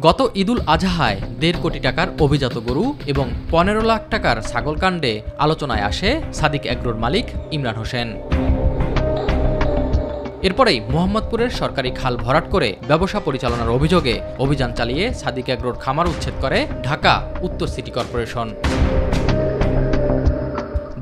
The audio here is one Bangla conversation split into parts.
গত ঈদুল আজহায় ১.৫ কোটি টাকার অভিজাত গরু এবং ১৫ লাখ টাকার ছাগল কাণ্ডে আলোচনায় আসে সাদিক এগ্রোর মালিক ইমরান হোসেন। এরপরেই মোহাম্মদপুরের সরকারি খাল ভরাট করে ব্যবসা পরিচালনার অভিযোগে অভিযান চালিয়ে সাদিক এগ্রোর খামার উচ্ছেদ করে ঢাকা উত্তর সিটি কর্পোরেশন।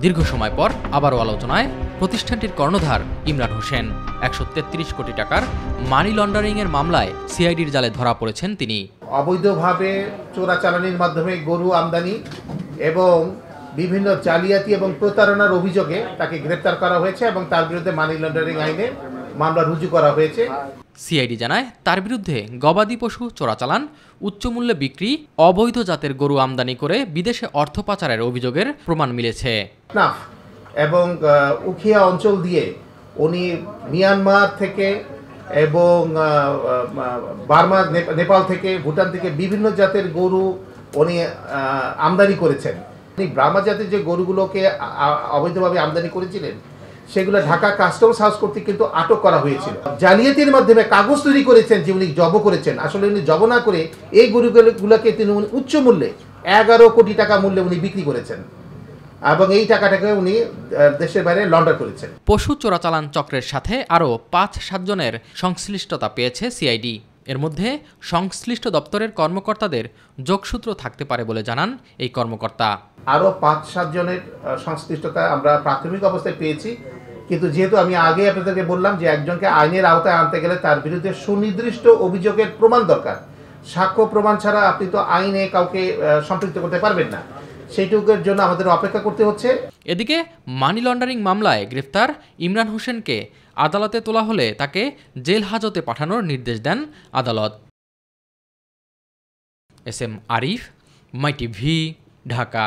দীর্ঘ সময় পর আবারও আলোচনায় প্রতিষ্ঠানটির কর্ণধার ইমরান হোসেন। ১৩৩ কোটি টাকার মানি লন্ডারিংয়ের মামলায় সিআইডির জালে ধরা পড়েছেন তিনি। অবৈধভাবে চোরাচালানির মাধ্যমে গরু আমদানি এবং বিভিন্ন জালিয়াতি এবং প্রতারণার অভিযোগে তাকে গ্রেপ্তার করা হয়েছে এবং তার বিরুদ্ধে মানি লন্ডারিং আইনে মামলা রুজু করা হয়েছে। সিআইডি জানায়, তার বিরুদ্ধে গবাদি পশু চোরাচালান, উচ্চমূল্যে বিক্রি, অবৈধ জাতের গরু আমদানি করে বিদেশে অর্থ পাচারের অভিযোগের প্রমাণ মিলেছে। এবং উখিয়া অঞ্চল দিয়ে উনি মিয়ানমার থেকে এবং বার্মা, নেপাল থেকে, ভুটান থেকে বিভিন্ন জাতের গরু উনি আমদানি করেছেন। উনি ব্রাহ্মা জাতের যে গরুগুলোকে অবৈধভাবে আমদানি করেছিলেন সেগুলো ঢাকা কাস্টমস হাউস কর্তৃক কিন্তু আটক করা হয়েছিল। জালিয়াতির মাধ্যমে কাগজ তৈরি করেছেন যে উনি জব করেছেন। আসলে উনি জব না করে এই গরুগুলোকে তিনি উচ্চ মূল্যে ১১ কোটি টাকা মূল্যে উনি বিক্রি করেছেন এবং এই টাকাটাকে উনি দেশের বাইরে লন্ডার করেছেন। পশু চোরাচালান চক্রের সাথে আরও ৫-৭ জনের সংশ্লিষ্টতা পেয়েছে সিআইডি। এর মধ্যে সংশ্লিষ্ট দপ্তরের কর্মকর্তাদের যোগসূত্র থাকতে পারে বলে জানান এই কর্মকর্তা। আরও ৫-৭ জনের সংশ্লিষ্টতা আমরা প্রাথমিক অবস্থায় পেয়েছি, কিন্তু যেহেতু আমি আগে আপনাদেরকে বললাম যে একজনকে আইনের আওতায় আনতে গেলে তার বিরুদ্ধে সুনির্দিষ্ট অভিযোগের প্রমাণ দরকার। সাক্ষ্য প্রমাণ ছাড়া আপনি তো আইনে কাউকে সম্পৃক্ত করতে পারবেন না, সেইটুকুর জন্য আমাদের অপেক্ষা করতে হচ্ছে। এদিকে মানি লন্ডারিং মামলায় গ্রেফতার ইমরান হোসেনকে আদালতে তোলা হলে তাকে জেল হাজতে পাঠানোর নির্দেশ দেন আদালত। এস এম আরিফ, মাই টিভি, ঢাকা।